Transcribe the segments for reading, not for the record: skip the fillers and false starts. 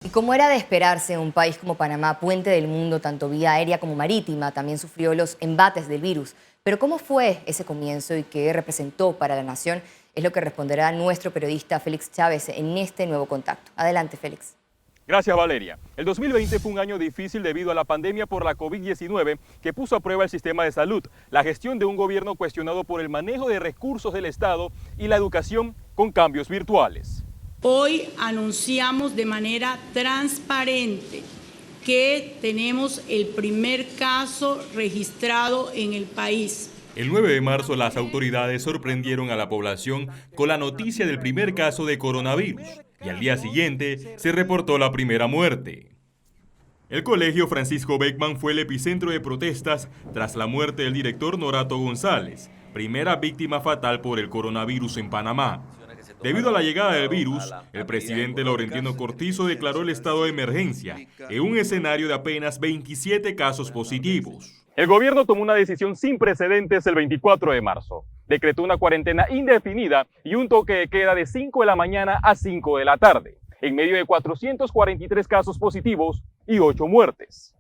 Y como era de esperarse, un país como Panamá, puente del mundo, tanto vía aérea como marítima, también sufrió los embates del virus. Pero ¿cómo fue ese comienzo y qué representó para la nación? Es lo que responderá nuestro periodista Félix Chávez en este nuevo contacto. Adelante, Félix. Gracias, Valeria. El 2020 fue un año difícil debido a la pandemia por la COVID-19 que puso a prueba el sistema de salud, la gestión de un gobierno cuestionado por el manejo de recursos del Estado y la educación con cambios virtuales. Hoy anunciamos de manera transparente que tenemos el primer caso registrado en el país. El 9 de marzo las autoridades sorprendieron a la población con la noticia del primer caso de coronavirus y al día siguiente se reportó la primera muerte. El colegio Francisco Beckman fue el epicentro de protestas tras la muerte del director Norato González, primera víctima fatal por el coronavirus en Panamá. Debido a la llegada del virus, el presidente Laurentino Cortizo declaró el estado de emergencia en un escenario de apenas 27 casos positivos. El gobierno tomó una decisión sin precedentes el 24 de marzo. Decretó una cuarentena indefinida y un toque de queda de 5 de la mañana a 5 de la tarde, en medio de 443 casos positivos y 8 muertes.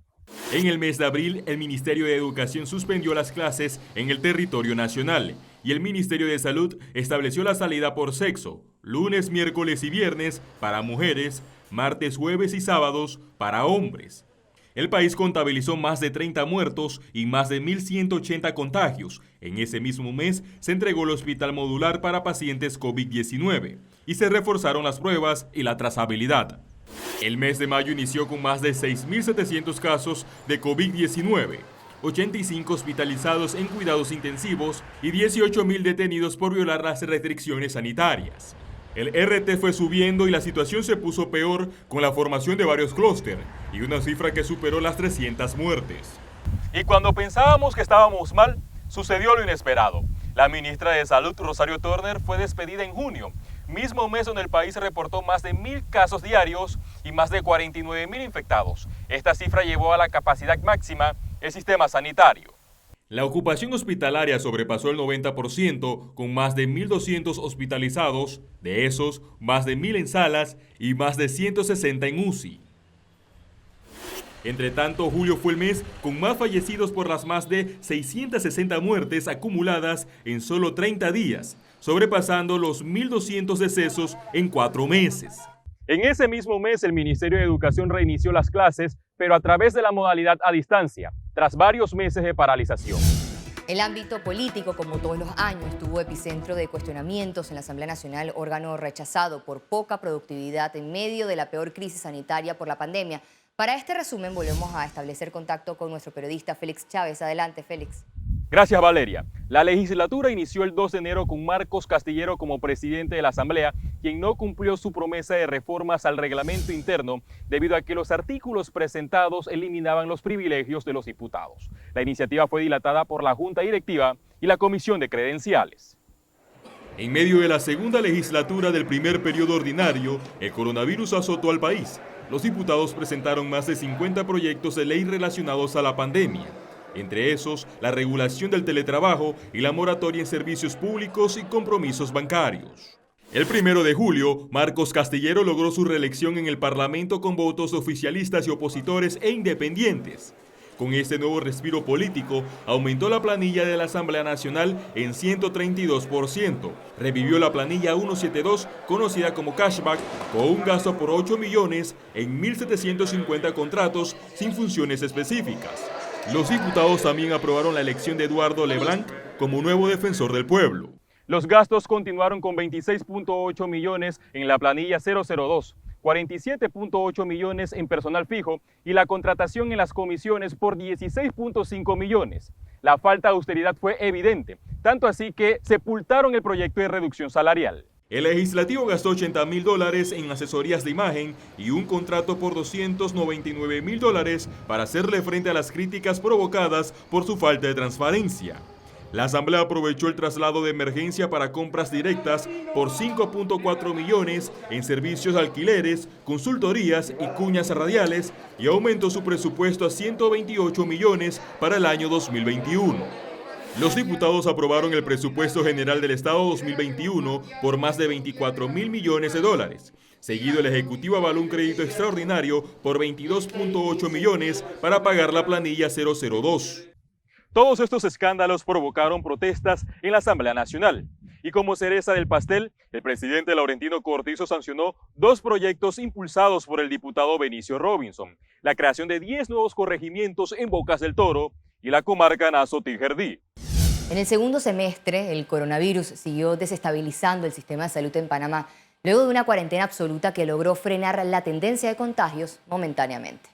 En el mes de abril, el Ministerio de Educación suspendió las clases en el territorio nacional y el Ministerio de Salud estableció la salida por sexo, lunes, miércoles y viernes para mujeres, martes, jueves y sábados para hombres. El país contabilizó más de 30 muertos y más de 1.180 contagios. En ese mismo mes se entregó el hospital modular para pacientes COVID-19 y se reforzaron las pruebas y la trazabilidad. El mes de mayo inició con más de 6.700 casos de COVID-19, 85 hospitalizados en cuidados intensivos y 18.000 detenidos por violar las restricciones sanitarias. El RT fue subiendo y la situación se puso peor con la formación de varios clústeres y una cifra que superó las 300 muertes. Y cuando pensábamos que estábamos mal, sucedió lo inesperado. La ministra de Salud, Rosario Turner, fue despedida en junio, mismo mes donde el país reportó más de 1.000 casos diarios y más de 49.000 infectados. Esta cifra llevó a la capacidad máxima el sistema sanitario. La ocupación hospitalaria sobrepasó el 90%, con más de 1.200 hospitalizados, de esos, más de 1.000 en salas y más de 160 en UCI. Entre tanto, julio fue el mes con más fallecidos por las más de 660 muertes acumuladas en solo 30 días, sobrepasando los 1.200 decesos en 4 meses. En ese mismo mes, el Ministerio de Educación reinició las clases, pero a través de la modalidad a distancia, tras varios meses de paralización. El ámbito político, como todos los años, estuvo epicentro de cuestionamientos en la Asamblea Nacional, órgano rechazado por poca productividad en medio de la peor crisis sanitaria por la pandemia. Para este resumen, volvemos a establecer contacto con nuestro periodista Félix Chávez. Adelante, Félix. Gracias, Valeria. La legislatura inició el 2 de enero con Marcos Castillero como presidente de la Asamblea, quien no cumplió su promesa de reformas al reglamento interno debido a que los artículos presentados eliminaban los privilegios de los diputados. La iniciativa fue dilatada por la Junta Directiva y la Comisión de Credenciales. En medio de la segunda legislatura del primer periodo ordinario, el coronavirus azotó al país. Los diputados presentaron más de 50 proyectos de ley relacionados a la pandemia. Entre esos, la regulación del teletrabajo y la moratoria en servicios públicos y compromisos bancarios. El 1 de julio, Marcos Castillero logró su reelección en el Parlamento con votos oficialistas y opositores e independientes. Con este nuevo respiro político, aumentó la planilla de la Asamblea Nacional en 132%. Revivió la planilla 172, conocida como cashback, con un gasto por 8 millones en 1.750 contratos sin funciones específicas. Los diputados también aprobaron la elección de Eduardo Leblanc como nuevo defensor del pueblo. Los gastos continuaron con 26.8 millones en la planilla 002, 47.8 millones en personal fijo y la contratación en las comisiones por 16.5 millones. La falta de austeridad fue evidente, tanto así que sepultaron el proyecto de reducción salarial. El legislativo gastó $80.000 en asesorías de imagen y un contrato por $299.000 para hacerle frente a las críticas provocadas por su falta de transparencia. La Asamblea aprovechó el traslado de emergencia para compras directas por 5.4 millones en servicios de alquileres, consultorías y cuñas radiales y aumentó su presupuesto a 128 millones para el año 2021. Los diputados aprobaron el presupuesto general del Estado 2021 por más de $24.000 millones. Seguido, el Ejecutivo avaló un crédito extraordinario por 22.8 millones para pagar la planilla 002. Todos estos escándalos provocaron protestas en la Asamblea Nacional. Y como cereza del pastel, el presidente Laurentino Cortizo sancionó 2 proyectos impulsados por el diputado Benicio Robinson: la creación de 10 nuevos corregimientos en Bocas del Toro y la comarca Nazo-Tigerdí. En el segundo semestre, el coronavirus siguió desestabilizando el sistema de salud en Panamá, luego de una cuarentena absoluta que logró frenar la tendencia de contagios momentáneamente.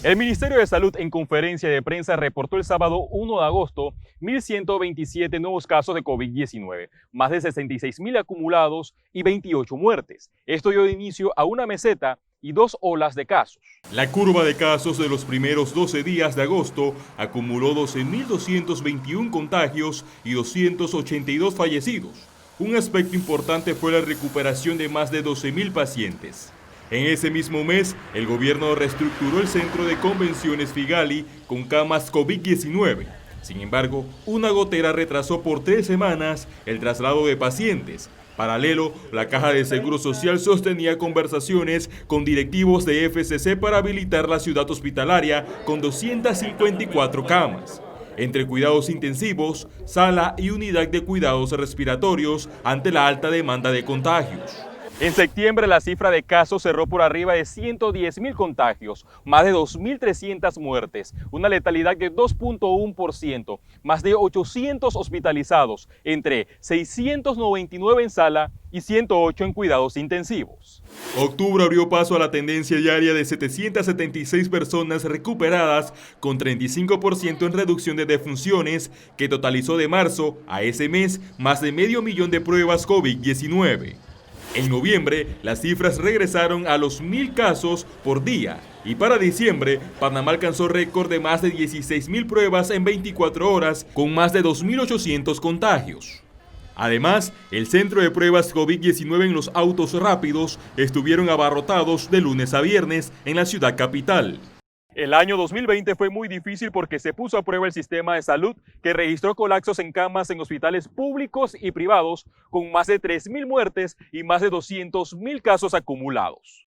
El Ministerio de Salud en conferencia de prensa reportó el sábado 1 de agosto 1.127 nuevos casos de COVID-19, más de 66.000 acumulados y 28 muertes. Esto dio inicio a una meseta y 2 olas de casos. La curva de casos de los primeros 12 días de agosto acumuló 12.221 contagios y 282 fallecidos. Un aspecto importante fue la recuperación de más de 12.000 pacientes. En ese mismo mes, el gobierno reestructuró el centro de convenciones Figali con camas COVID-19. Sin embargo, una gotera retrasó por 3 semanas el traslado de pacientes. Paralelo, la Caja de Seguro Social sostenía conversaciones con directivos de FCC para habilitar la ciudad hospitalaria con 254 camas. Entre cuidados intensivos, sala y unidad de cuidados respiratorios ante la alta demanda de contagios. En septiembre, la cifra de casos cerró por arriba de 110.000 contagios, más de 2.300 muertes, una letalidad de 2.1%, más de 800 hospitalizados, entre 699 en sala y 108 en cuidados intensivos. Octubre abrió paso a la tendencia diaria de 776 personas recuperadas, con 35% en reducción de defunciones, que totalizó de marzo a ese mes más de 500.000 de pruebas COVID-19. En noviembre, las cifras regresaron a los 1.000 casos por día y para diciembre, Panamá alcanzó récord de más de 16.000 pruebas en 24 horas con más de 2.800 contagios. Además, el centro de pruebas COVID-19 en los autos rápidos estuvieron abarrotados de lunes a viernes en la ciudad capital. El año 2020 fue muy difícil porque se puso a prueba el sistema de salud, que registró colapsos en camas en hospitales públicos y privados, con más de 3.000 muertes y más de 200.000 casos acumulados.